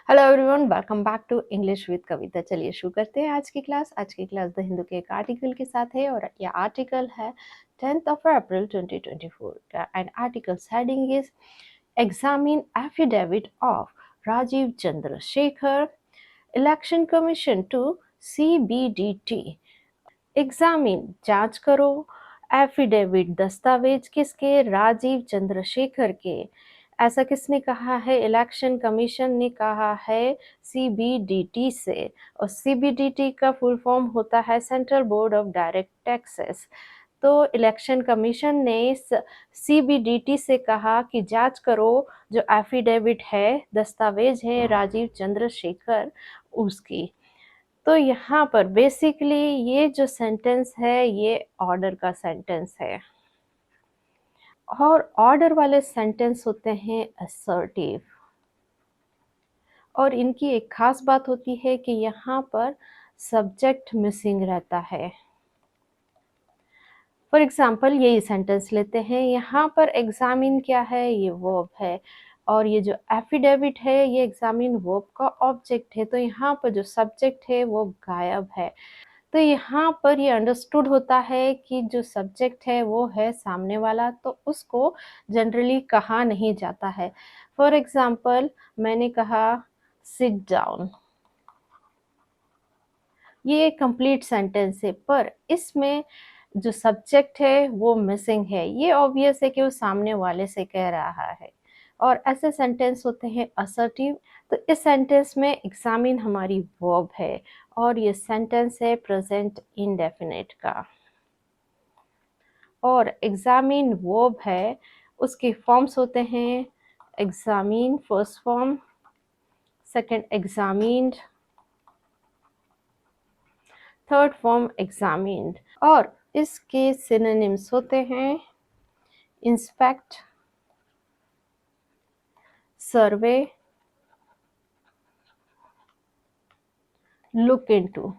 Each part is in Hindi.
Hello everyone, welcome back to English with Kavita. चलिए शुरू करते हैं आज की क्लास। द हिंदू के एक आर्टिकल के साथ है और यह आर्टिकल है 10th of April 2024 and articles heading is examine affidavit of Rajeev Chandrasekhar election commission to CBDT। Examine जांच करो, एफिडेविट दस्तावेज किसके? राजीव चंद्रशेखर के। ऐसा किसने कहा है? इलेक्शन कमीशन ने कहा है CBDT से, और CBDT का फुल फॉर्म होता है central board of direct taxes. तो इलेक्शन कमीशन ने CBDT से कहा कि जांच करो जो एफिडेविट है, दस्तावेज है राजीव चंद्रशेखर उसकी। तो यहाँ पर बेसिकली ये जो सेंटेंस है ये ऑर्डर का सेंटेंस है, और ऑर्डर वाले सेंटेंस होते हैं असर्टिव, और इनकी एक खास बात होती है कि यहाँ पर सब्जेक्ट मिसिंग रहता है। फॉर एग्जाम्पल यही सेंटेंस लेते हैं, यहाँ पर एग्जामिन क्या है? ये वर्ब है, और ये जो एफिडेविट है ये एग्जामिन वर्ब का ऑब्जेक्ट है। तो यहाँ पर जो सब्जेक्ट है वो गायब है। तो यहाँ पर ये अंडरस्टूड होता है कि जो सब्जेक्ट है वो है सामने वाला, तो उसको जनरली कहा नहीं जाता है। फॉर एग्जाम्पल मैंने कहा सिट डाउन, ये कंप्लीट सेंटेंस है, पर इसमें जो सब्जेक्ट है वो मिसिंग है। ये ऑब्वियस है कि वो सामने वाले से कह रहा है, और ऐसे सेंटेंस होते हैं असर्टिव। तो इस सेंटेंस में एग्जामिन हमारी वर्ब है, और ये सेंटेंस है प्रेजेंट इंडेफिनिट का, और एग्जामिन वर्ब है उसके फॉर्म्स होते हैं examine first form, second examined, third form examined, और इसके सिनोनिम्स होते हैं inspect, survey, look into.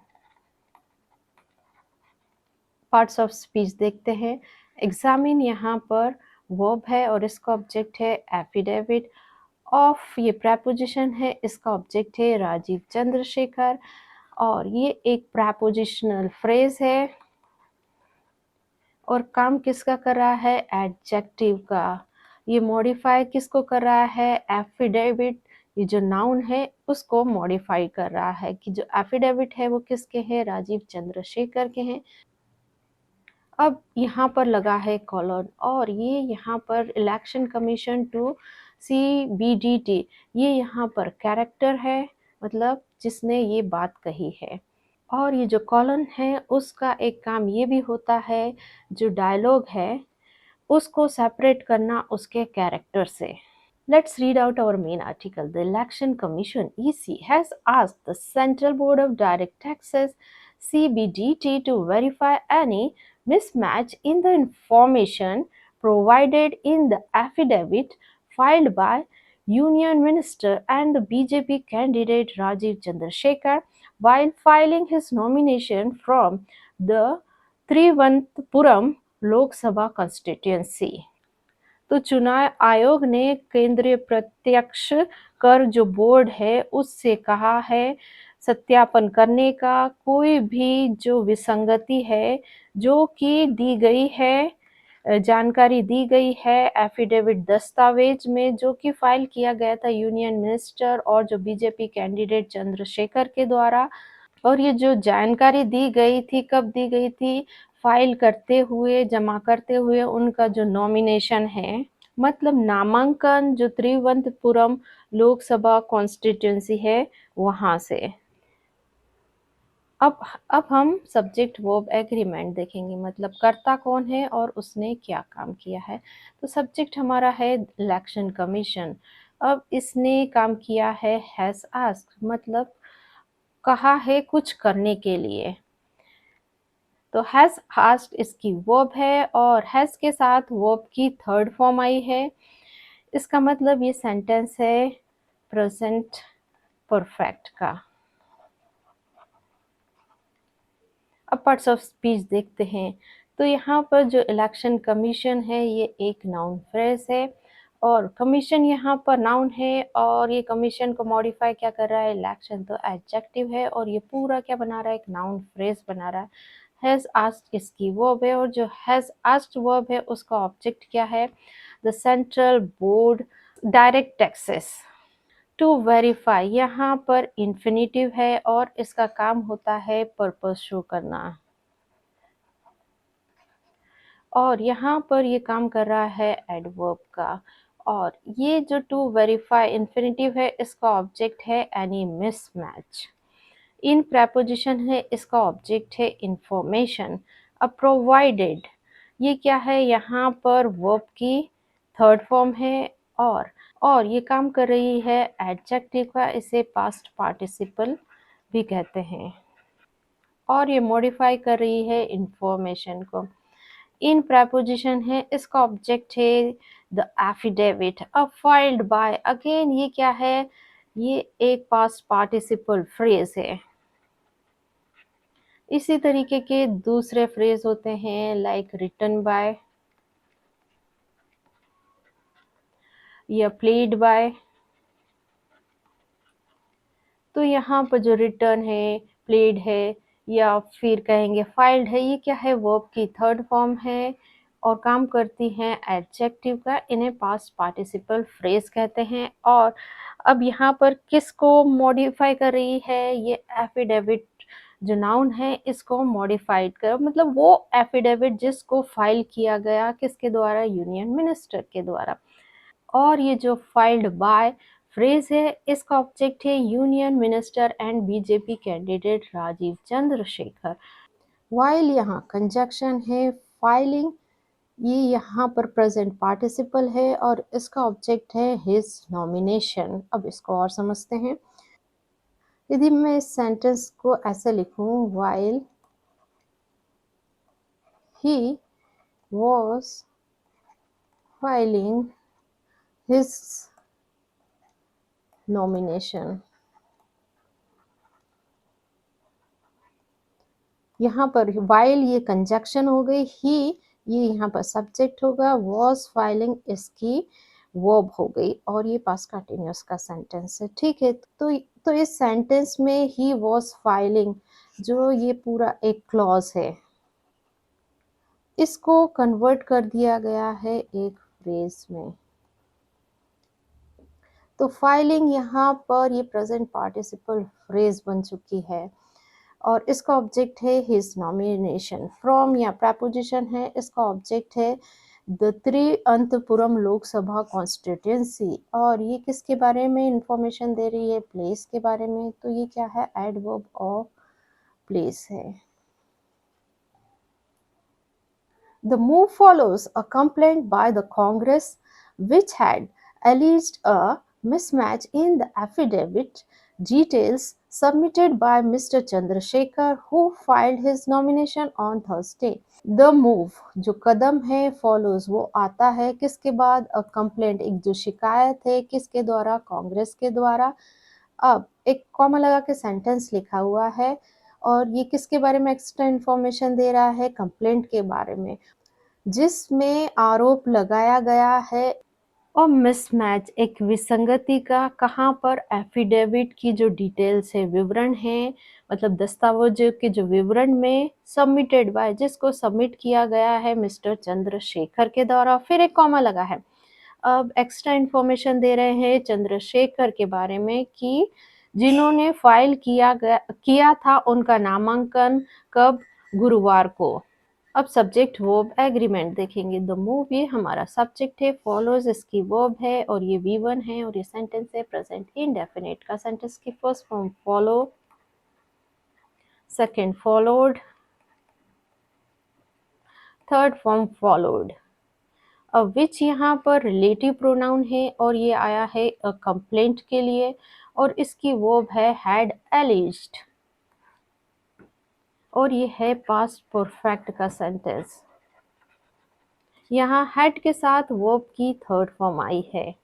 Parts of speech देखते हैं। एग्जामिन यहाँ पर वर्ब है और इसका ऑब्जेक्ट है एफिडेविट। ऑफ ये प्रेपोजिशन है, इसका ऑब्जेक्ट है राजीव चंद्रशेखर, और ये एक प्रेपोजिशनल फ्रेज है, और काम किसका कर रहा है? एडजेक्टिव का। ये मॉडिफाई किसको कर रहा है? एफिडेविट, ये जो नाउन है उसको मॉडिफाई कर रहा है कि जो एफिडेविट है वो किसके हैं? राजीव चंद्रशेखर के हैं। अब यहाँ पर लगा है कॉलन, और ये यहाँ पर इलेक्शन कमीशन टू CBDT, ये यहाँ पर कैरेक्टर है, मतलब जिसने ये बात कही है। और ये जो कॉलन है उसका एक काम ये भी होता है, जो डायलॉग है उसको सेपरेट करना उसके कैरेक्टर से। Let's read out our main article. The Election Commission (EC) has asked the Central Board of Direct Taxes (CBDT) to verify any mismatch in the information provided in the affidavit filed by Union Minister and the BJP candidate Rajiv Chandrasekhar while filing his nomination from the Trivandrum Lok Sabha constituency. तो चुनाव आयोग ने केंद्रीय प्रत्यक्ष कर जो बोर्ड है उससे कहा है सत्यापन करने का कोई भी जो विसंगति है जो कि दी गई है, जानकारी दी गई है एफिडेविट दस्तावेज में जो कि फाइल किया गया था यूनियन मिनिस्टर और जो बीजेपी कैंडिडेट चंद्रशेखर के द्वारा। और ये जो जानकारी दी गई थी, कब दी गई थी? फाइल करते हुए, जमा करते हुए उनका जो नॉमिनेशन है, मतलब नामांकन जो त्रिवंतपुरम लोकसभा कॉन्स्टिट्यूंसी है वहां से। अब हम सब्जेक्ट वर्ब एग्रीमेंट देखेंगे, मतलब कर्ता कौन है और उसने क्या काम किया है। तो सब्जेक्ट हमारा है इलेक्शन कमीशन। अब इसने काम किया है हैज आस्क्ड, मतलब कहा है कुछ करने के लिए। तो हैज आस्क्ड इसकी वर्ब है, और हैज के साथ वर्ब की थर्ड फॉर्म आई है। इसका मतलब ये सेंटेंस है प्रेजेंट परफेक्ट का। अब पार्ट्स ऑफ स्पीच देखते हैं। तो यहाँ पर जो इलेक्शन कमीशन है ये एक नाउन फ्रेज है, और कमीशन यहाँ पर नाउन है और ये कमीशन को मॉडिफाई क्या कर रहा है, इलेक्शन तो एडजेक्टिव है और ये पूरा क्या बना रहा है, एक नाउन फ्रेज बना रहा है। हैज़ आस्क्ड इसकी वर्ब है और जो हैज़ आस्क्ड वर्ब है उसका ऑब्जेक्ट क्या है, the central board direct taxes. To verify यहाँ पर इन्फिनिटिव है और इसका काम होता है पर्पस शो करना और यहाँ पर ये काम कर रहा है एडवर्ब का। और ये जो टू वेरीफाई इन्फिनिटिव है इसका ऑब्जेक्ट है एनी मिसमैच। इन प्रेपोजिशन है इसका ऑब्जेक्ट है इंफॉर्मेशन। अब प्रोवाइडेड ये क्या है, यहाँ पर वर्ब की थर्ड फॉर्म है और ये काम कर रही है एडजेक्टिव का, इसे पास्ट पार्टिसिपल भी कहते हैं और ये मॉडिफाई कर रही है इंफॉर्मेशन को। इन प्रेपोजिशन है इसका ऑब्जेक्ट है द एफिडेविट अब फाइल्ड बाय, अगेन ये क्या है, ये एक पास्ट पार्टिसिपल फ्रेज है। इसी तरीके के दूसरे फ्रेज होते हैं लाइक रिटन बाय या प्लेड बाय। तो यहाँ पर जो रिटर्न है, प्लेड है या फिर कहेंगे फाइल्ड है, ये क्या है, वर्ब की थर्ड फॉर्म है और काम करती हैं एडजेक्टिव का, इन्हें पास्ट पार्टिसिपल फ्रेज कहते हैं। और अब यहाँ पर किसको मॉडिफाई कर रही है, ये एफिडेविट जो नाउन है इसको मॉडिफाइड कर, मतलब वो एफिडेविट जिसको फाइल किया गया किसके द्वारा, यूनियन मिनिस्टर के द्वारा। और ये जो फाइल्ड बाय फ्रेज है इसका ऑब्जेक्ट है union minister and BJP candidate Rajeev Chandrasekhar. While यहाँ कंजक्शन है फाइलिंग, ये यहाँ पर प्रेजेंट पार्टिसिपल है और इसका ऑब्जेक्ट है हिज नॉमिनेशन। अब इसको और समझते हैं। यदि मैं इस सेंटेंस को ऐसे लिखूं, while he was filing his nomination, यहाँ पर वाइल ये कंजक्शन हो गई, ही ये यहाँ पर सब्जेक्ट होगा, वॉज फाइलिंग इसकी वर्ब हो गई और ये पास्ट कंटिन्यूअस का सेंटेंस है। ठीक है, तो इस सेंटेंस में ही वॉज फाइलिंग जो ये पूरा एक क्लॉज है, इसको कन्वर्ट कर दिया गया है एक फ्रेज में। तो फाइलिंग यहाँ पर ये प्रेजेंट पार्टिसिपल फ्रेज बन चुकी है और इसका ऑब्जेक्ट है हिज नॉमिनेशन। फ्रॉम या प्रपोजिशन है, इसका ऑब्जेक्ट है द त्रिअंतपुरम लोकसभा कॉन्स्टिट्यूंसी और ये किसके बारे में इंफॉर्मेशन दे रही है, प्लेस के बारे में। तो ये क्या है, एडवर्ब ऑफ प्लेस है। The move follows a complaint by the Congress which had alleged a mismatch in the affidavit details submitted by Mr. Chandrasekhar, who filed his nomination on Thursday. The move जो कदम है, follows वो आता है किसके बाद, a complaint एक जो शिकायत है किसके द्वारा, कांग्रेस के द्वारा। अब एक कॉमा लगा के सेंटेंस लिखा हुआ है और ये किसके बारे में एक्स्ट्रा इंफॉर्मेशन दे रहा है, कंप्लेंट के बारे में, जिसमें आरोप लगाया गया है और मिसमैच एक विसंगति का, कहाँ पर, एफिडेविट की जो डिटेल्स है, विवरण है, मतलब दस्तावेज के जो विवरण में, सबमिटेड बाय जिसको सबमिट किया गया है मिस्टर चंद्रशेखर के द्वारा। फिर एक कॉमा लगा है। अब एक्स्ट्रा इंफॉर्मेशन दे रहे हैं चंद्रशेखर के बारे में कि जिन्होंने फाइल किया था उनका नामांकन कब, गुरुवार को। अब सब्जेक्ट वर्ब एग्रीमेंट देखेंगे। द मूव ये हमारा सब्जेक्ट है, फॉलोज इसकी वर्ब है और ये V1 है और ये सेंटेंस है प्रेजेंट इंडेफिनिट का। सेंटेंस की first form follow, second followed, third form followed. अब विच यहाँ पर रिलेटिव प्रोनाउन है और ये आया है कंप्लेंट के लिए और इसकी वर्ब है हैड एलिज्ड और ये है पास्ट परफेक्ट का सेंटेंस। यहाँ हैड के साथ वर्ब की थर्ड फॉर्म आई है।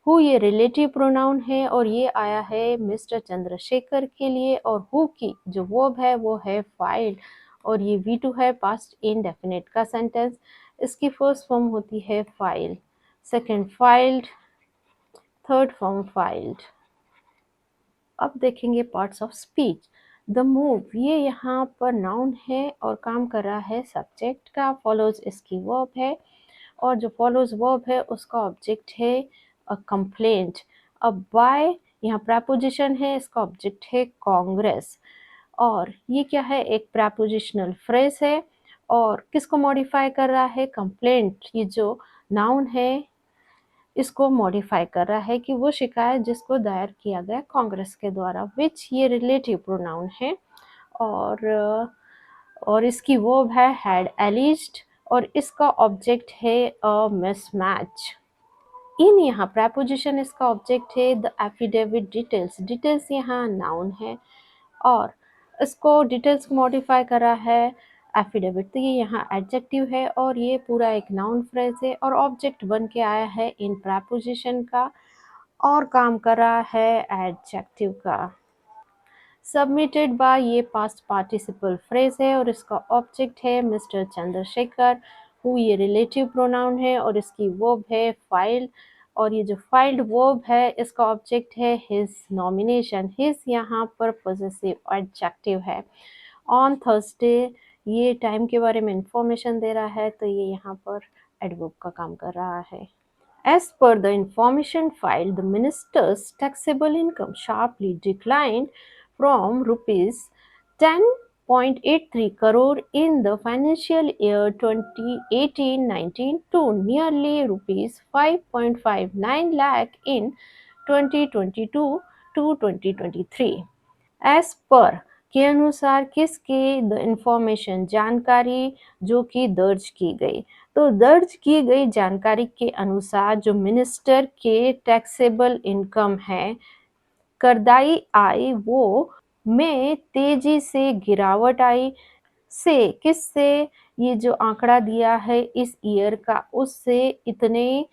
हु ये रिलेटिव प्रोनाउन है और ये आया है मिस्टर चंद्रशेखर के लिए और हु की जो वर्ब है वो है फाइल और ये V2 है पास्ट इंडेफिनिट का सेंटेंस। इसकी फर्स्ट फॉर्म होती है file. Second filed, third form filed. अब देखेंगे parts of speech. The move, ये यहाँ पर नाउन है और काम कर रहा है सब्जेक्ट का, फॉलोज इसकी वर्ब है, और जो फॉलोज वर्ब है उसका ऑब्जेक्ट है अ कंप्लेंट। अब बाय यहाँ प्रेपोजिशन है, इसका ऑब्जेक्ट है कांग्रेस, और ये क्या है, एक प्रेपोजिशनल फ्रेज है और किसको मॉडिफाई कर रहा है, कंप्लेंट, ये जो नाउन है इसको मॉडिफाई कर रहा है कि वो शिकायत जिसको दायर किया गया कांग्रेस के द्वारा, विच ये रिलेटिव प्रोनाउन है, और इसकी वर्ब है हैड एलिज्ड, और इसका ऑब्जेक्ट है अ मिसमैच। इन यहाँ प्रेपोजिशन इसका ऑब्जेक्ट है, द एफिडेविट डिटेल्स, डिटेल्स यहाँ नाउन है और इसको डिटेल्स को मॉडिफाई करा है एफिडेविट, तो ये यहाँ एडजेक्टिव है और ये पूरा एक नाउन फ्रेज है और ऑब्जेक्ट बन के आया है इन प्रेपोजिशन का और काम कर रहा है एडजेक्टिव का। सबमिटेड बाय, ये पास्ट पार्टिसिपल फ्रेज है और इसका ऑब्जेक्ट है मिस्टर चंद्रशेखर, हु ये रिलेटिव प्रोनाउन है और इसकी वर्ब है फाइल, और ये जो फाइल्ड वर्ब है इसका ऑब्जेक्ट है हिज नॉमिनेशन, हिज यहाँ पर पॉजेसिव एडजेक्टिव है। ऑन थर्सडे, ये टाइम के बारे में इंफॉर्मेशन दे रहा है तो ये यहाँ पर एडवर्ब का काम कर रहा है। As per the information filed, the minister's taxable income sharply declined from rupees 10.83 crore in the financial year 2018-19 to nearly rupees 5.59 lakh in 2022 to 2023. As per, के अनुसार किसके, द इंफॉर्मेशन, जानकारी जो कि दर्ज की गई, तो दर्ज की गई जानकारी के अनुसार जो मिनिस्टर के टैक्सेबल इनकम है, करदाई आय, वो में तेजी से गिरावट आई, से किससे, ये जो आंकड़ा दिया है इस ईयर का उससे इतने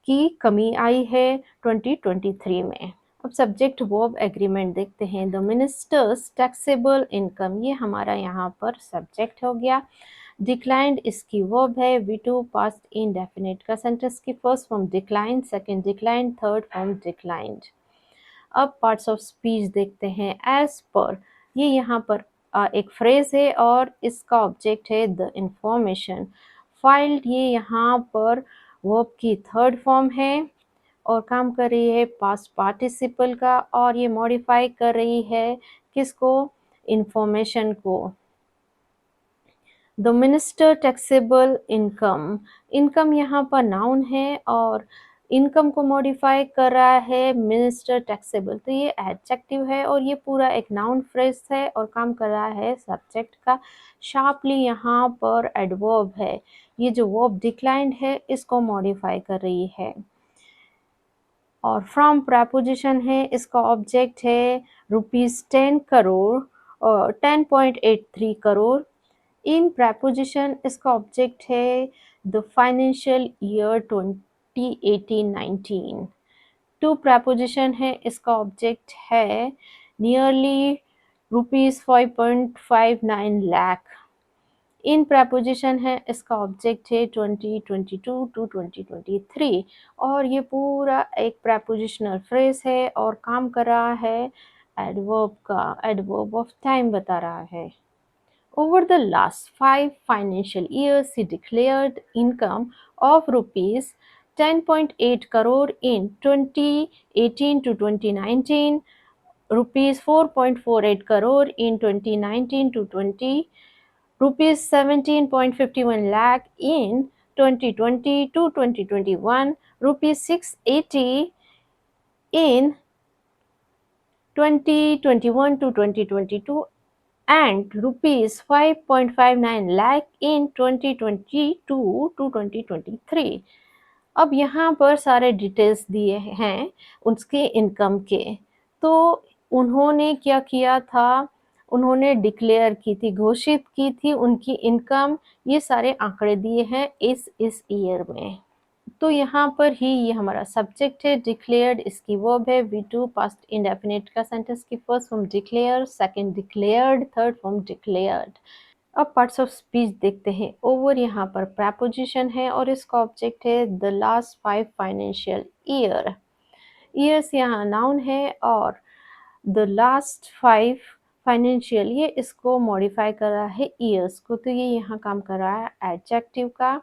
की कमी आई है 2023 में। अब सब्जेक्ट वर्ब एग्रीमेंट देखते हैं। द मिनिस्टर्स टैक्सेबल इनकम, ये हमारा यहाँ पर सब्जेक्ट हो गया। डिक्लाइंड इसकी वर्ब है। V2 पास्ट इंडेफिनिट का सेंटेंस की first form decline, second decline, third form declined. अब पार्ट्स ऑफ स्पीच देखते हैं। एज पर, ये यहाँ पर एक फ्रेज है और इसका ऑब्जेक्ट है द इंफॉर्मेशन। फाइल्ड, ये यहाँ पर वर्ब की थर्ड फॉर्म है और काम कर रही है पास्ट पार्टिसिपल का, और ये मॉडिफाई कर रही है किसको, इंफॉर्मेशन को। The minister taxable income, income यहाँ पर नाउन है और इनकम को मॉडिफाई कर रहा है मिनिस्टर टैक्सेबल, तो ये एडजेक्टिव है और ये पूरा एक नाउन फ्रेज है और काम कर रहा है सब्जेक्ट का। शार्पली यहाँ पर एडवर्ब है, ये जो वर्ब डिक्लाइंड है इसको मॉडिफाई कर रही है। और फ्रॉम प्रेपोजिशन है, इसका ऑब्जेक्ट है ₹10 करोड़ और 10.83 करोड़। इन प्रेपोजिशन इसका ऑब्जेक्ट है the financial year 2018-19। To preposition है, इसका ऑब्जेक्ट है नियरली ₹5.59 लाख। इन प्रेपोजिशन है, इसका ऑब्जेक्ट है 2022 टू 2023 और ये पूरा एक प्रेपोजिशनल फ्रेज है और काम कर रहा है एडवर्ब का, एडवर्ब ऑफ टाइम बता रहा है। Over the last 5 financial years, he declared income of rupees 10.8 crore in 2018 to 2019, rupees 4.48 crore in 2019 to 20, rupees 17.51 lakh in 2020 to 2021, rupees 680 in 2021 to 2022, and rupees 5.59 lakh in 2022 to 2023। अब यहाँ पर सारे डिटेल्स दिए हैं उसके इनकम के, तो उन्होंने क्या किया था, उन्होंने डिक्लेयर की थी, घोषित की थी उनकी इनकम, ये सारे आंकड़े दिए हैं इस ईयर में। तो यहाँ पर ही ये हमारा सब्जेक्ट है। डिक्लेयर्ड इसकी वर्ब है। V2 पास्ट इंडेफिनिट का सेंटेंस की first form declare, second declared, third form declared. अब पार्ट्स ऑफ स्पीच देखते हैं। ओवर यहाँ पर प्रपोजिशन है और इसका ऑब्जेक्ट है the last 5 financial year. Years यहाँ नाउन है और द लास्ट 5 फाइनेंशियल ये इसको मॉडिफाई कर रहा है ईयर्स को, तो ये यहाँ काम कर रहा है एडजेक्टिव का।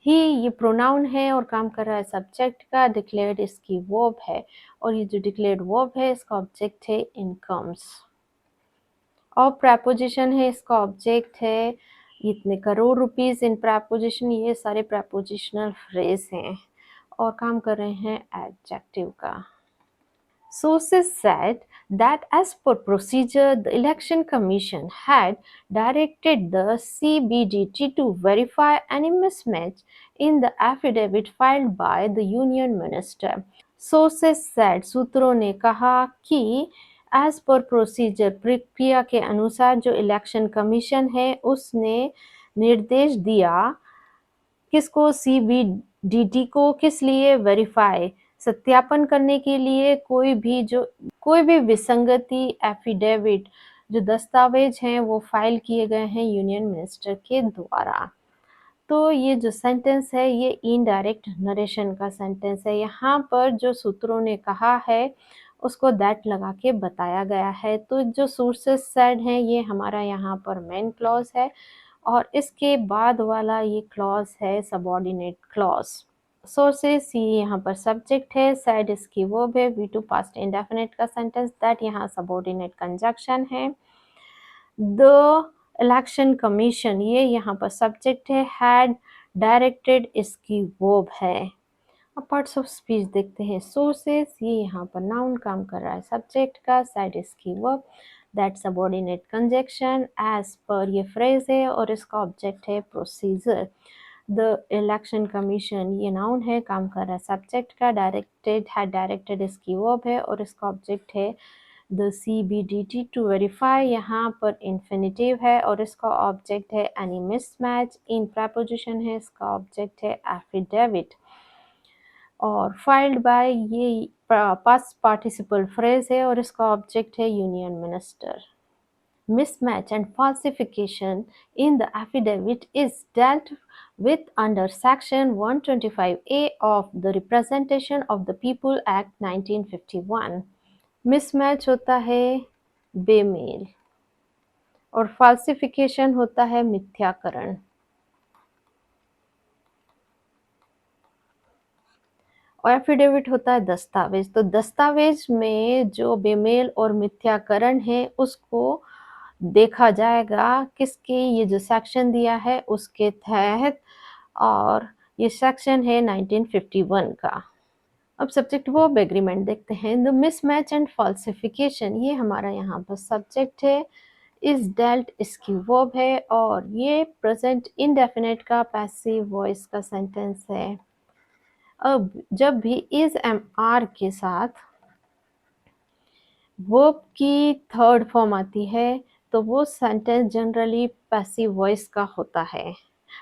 ही ये प्रोनाउन है और काम कर रहा है सब्जेक्ट का। डिक्लेयर्ड इसकी वर्ब है और ये जो डिक्लेयर्ड वर्ब है इसका ऑब्जेक्ट है इनकम्स। और प्रपोजिशन है इसका ऑब्जेक्ट है इतने करोड़ रुपीस। इन प्रपोजिशन ये सारे प्रपोजिशनल फ्रेज हैं और काम कर रहे हैं एडजेक्टिव का। Sources said that as per procedure, the Election Commission had directed the CBDT to verify any mismatch in the affidavit filed by the Union Minister. Sources said, सूत्रों ने कहा कि as per procedure, प्रक्रिया के अनुसार जो इलेक्शन कमीशन है उसने निर्देश दिया किसको, सीबीडीटी को, किस लिए, वेरीफाई, सत्यापन करने के लिए कोई भी विसंगति एफिडेविट जो दस्तावेज हैं वो फाइल किए गए हैं यूनियन मिनिस्टर के द्वारा। तो ये जो सेंटेंस है ये इनडायरेक्ट नरेशन का सेंटेंस है। यहाँ पर जो सूत्रों ने कहा है उसको दैट लगा के बताया गया है। तो जो सोर्सेस सेड हैं ये हमारा यहाँ पर मेन क्लॉज है और इसके बाद वाला ये क्लॉज है सबऑर्डिनेट क्लॉज। सोर्सेस ये यहाँ पर सब्जेक्ट है, सेड इसकी वर्ब है, V2 पास्ट इंडेफिनिट का सेंटेंस, दैट यहाँ सबऑर्डिनेट कंजक्शन है। द इलेक्शन कमीशन ये यहाँ पर सब्जेक्ट है, हैड डायरेक्टेड इसकी वर्ब है। अब पार्ट्स ऑफ स्पीच देखते हैं। सोर्सेस ये यहाँ पर नाउन काम कर रहा है सब्जेक्ट का, साइड इसकी verb, that subordinate conjunction, as per ये फ्रेज है और इसका ऑब्जेक्ट है प्रोसीजर। द इलेक्शन कमीशन ये नाउन है, काम कर रहा है सब्जेक्ट का, डायरेक्टेड हैड डायरेक्टेड इसकी वर्ब है और इसका ऑब्जेक्ट है द CBDT टू वेरीफाई यहाँ पर इन्फिनिटिव है और इसका ऑब्जेक्ट है एनी मिसमैच। इन प्रपोजिशन है, इसका ऑब्जेक्ट है एफिडेविट और फाइल्ड बाय ये पास्ट पार्टिसिपल फ्रेज है और इसका ऑब्जेक्ट है union minister. Mismatch and falsification in the affidavit is dealt with under Section 125A of the Representation of the People Act 1951. Mismatch होता है बेमेल और falsification होता है मिथ्याकरण। और एफिडेविट होता है दस्तावेज। तो दस्तावेज में जो बेमेल और मिथ्याकरण है उसको देखा जाएगा किसके, ये जो सेक्शन दिया है उसके तहत, और ये सेक्शन है 1951 का। अब सब्जेक्ट वर्ब एग्रीमेंट देखते हैं। द मिसमैच एंड फॉल्सिफिकेशन ये हमारा यहाँ पर सब्जेक्ट है, इज डेल्ट इसकी वर्ब है और ये प्रेजेंट इंडेफिनिट का पैसिव वॉइस का सेंटेंस है। अब जब भी इज एम आर के साथ वर्ब की थर्ड फॉर्म आती है तो वो सेंटेंस जनरली पैसिव वॉइस का होता है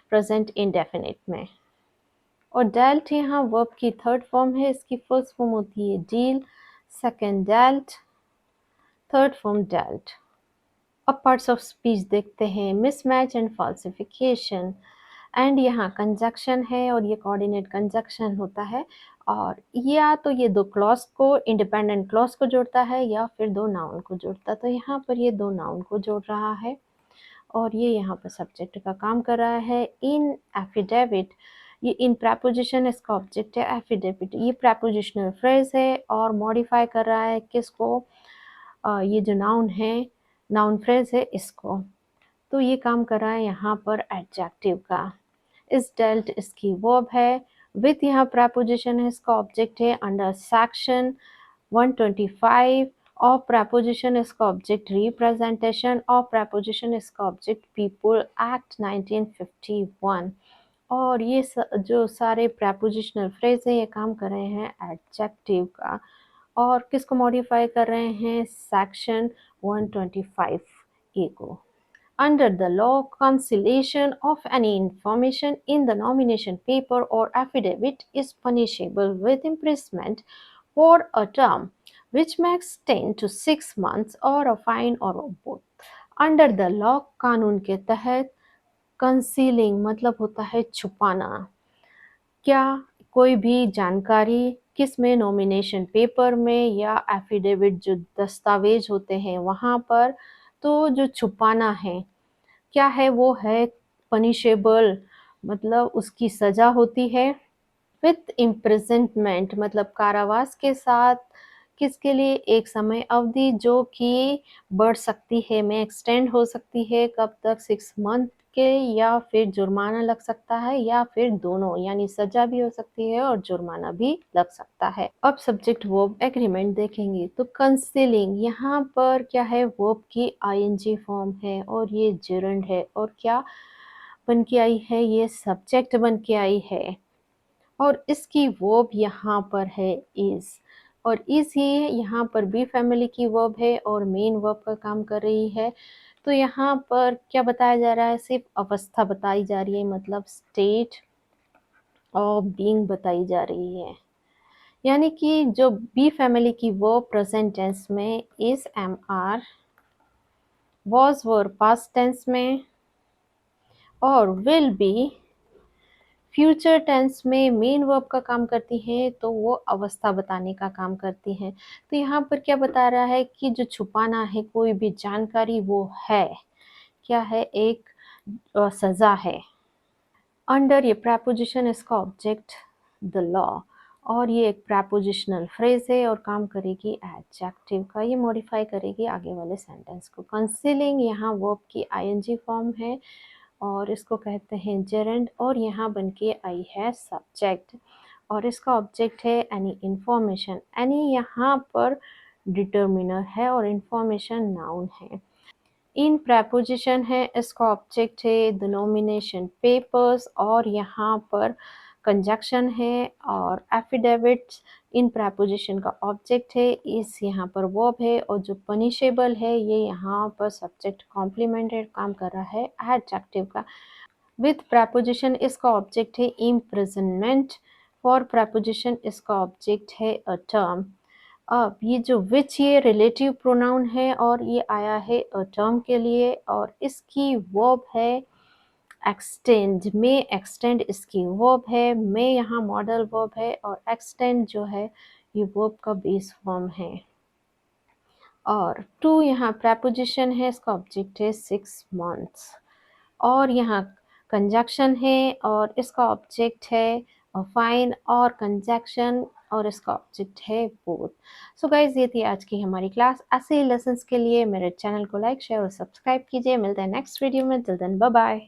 प्रेजेंट इंडेफिनिट में। और डेल्ट यहाँ वर्ब की थर्ड फॉर्म है, इसकी फर्स्ट फॉर्म होती है deal, second dealt, third form dealt. अब पार्ट्स ऑफ स्पीच देखते हैं। मिसमैच एंड फॉल्सिफिकेशन, एंड यहाँ कंजक्शन है और ये कोऑर्डिनेट कंजक्शन होता है और या तो ये दो क्लॉज को, इंडिपेंडेंट क्लॉज को जोड़ता है या फिर दो नाउन को जोड़ता है। तो यहाँ पर ये दो नाउन को जोड़ रहा है और ये यहाँ पर सब्जेक्ट का काम कर रहा है। इन एफिडेविट ये इन प्रपोजिशन इसका ऑब्जेक्ट है एफिडेविट, ये प्रपोजिशनल फ्रेज है और मॉडिफाई कर रहा है किसको, ये जो नाउन है, नाउन फ्रेज है इसको। तो ये काम कर रहा है यहाँ पर एडजेक्टिव का। इस डेल्ट इसकी वर्ब है, विथ यहाँ प्रपोजिशन है, इसका ऑब्जेक्ट है अंडर सेक्शन 125 और प्रपोजिशन इसका ऑब्जेक्ट रिप्रेजेंटेशन और प्रपोजिशन इसका ऑब्जेक्ट पीपल एक्ट 1951। और ये जो सारे प्रपोजिशनल फ्रेज हैं ये काम कर रहे हैं एडजेक्टिव का और किसको मॉडिफाई कर रहे हैं, सेक्शन 125A को। Under the law, concealation of any information in the nomination paper or affidavit is punishable with imprisonment for a term which may extend to 6 months or a fine or both. Under the law कानून के तहत। कंसीलिंग मतलब होता है छुपाना। क्या कोई भी जानकारी किस में, नॉमिनेशन पेपर में या एफिडेविट जो दस्तावेज होते हैं वहाँ पर, तो जो छुपाना है क्या है वो है पनिशेबल, मतलब उसकी सजा होती है। विथ इम्प्रिजनमेंट मतलब कारावास के साथ, किसके लिए, एक समय अवधि जो कि बढ़ सकती है, में एक्सटेंड हो सकती है, कब तक, 6 मंथ के, या फिर जुर्माना लग सकता है, या फिर दोनों, यानी सजा भी हो सकती है और जुर्माना भी लग सकता है। अब सब्जेक्ट वर्ब एग्रीमेंट देखेंगे तो कंसीलिंग यहाँ पर क्या है, वर्ब की आईएनजी फॉर्म है और ये जेरंड है, और क्या बन के आई है, ये सब्जेक्ट बन के आई है, और इसकी वर्ब यहाँ पर है इज, और इज ही यहाँ पर बी फैमिली की वर्ब है और मेन वर्ब का काम कर रही है। तो यहाँ पर क्या बताया जा रहा है, सिर्फ अवस्था बताई जा रही है, मतलब स्टेट ऑफ बीइंग बताई जा रही है। यानी कि जो बी फैमिली की वर्ब प्रेजेंट टेंस में, is am are, was verb past tense में, और विल बी फ्यूचर टेंस में मेन वर्ब का काम करती हैं, तो वो अवस्था बताने का काम करती हैं। तो यहाँ पर क्या बता रहा है कि जो छुपाना है कोई भी जानकारी, वो है क्या है, एक सजा है। अंडर ये प्रेपोजिशन, इसका ऑब्जेक्ट द लॉ, और ये एक प्रेपोजिशनल फ्रेज है और काम करेगी एडजेक्टिव का, ये मॉडिफाई करेगी आगे वाले सेंटेंस को। कंसीलिंग यहाँ वर्ब की आईएनजी फॉर्म है और इसको कहते हैं जेरेंड, और यहाँ बन के आई है सब्जेक्ट, और इसका ऑब्जेक्ट है एनी इंफॉर्मेशन। एनी यहाँ पर डिटर्मिनर है और इंफॉर्मेशन नाउन है। इन प्रेपोजिशन है, इसका ऑब्जेक्ट है द नॉमिनेशन पेपर्स, और यहाँ पर कंजक्शन है, और एफिडेविट इन प्रेपोजिशन का ऑब्जेक्ट है, इस यहाँ पर वर्ब है, और जो पनिशेबल है ये यहाँ पर सब्जेक्ट कॉम्प्लीमेंटेड काम कर रहा है एडजेक्टिव का। विथ प्रेपोजिशन इसका ऑब्जेक्ट है इम्प्रिजनमेंट, फॉर प्रेपोजिशन इसका ऑब्जेक्ट है अ टर्म। अब ये जो विच, ये रिलेटिव प्रोनाउन है और ये आया है अ टर्म के लिए, और इसकी वर्ब है एक्सटेंड, में एक्सटेंड इसकी वर्ब है, में यहाँ मॉडल वर्ब है, और एक्सटेंड जो है ये वर्ब का बेस फॉर्म है। और टू यहाँ प्रेपोजिशन है, इसका ऑब्जेक्ट है 6 months, और यहाँ कंजक्शन है और इसका ऑब्जेक्ट है फाइन और कंजक्शन, और इसका ऑब्जेक्ट है बोथ। सो गाइज ये थी आज की हमारी क्लास। ऐसे ही लेसन्स के लिए मेरे चैनल को लाइक, शेयर और सब्सक्राइब कीजिए। मिलते हैं नेक्स्ट वीडियो में, टिल देन बाय बाय।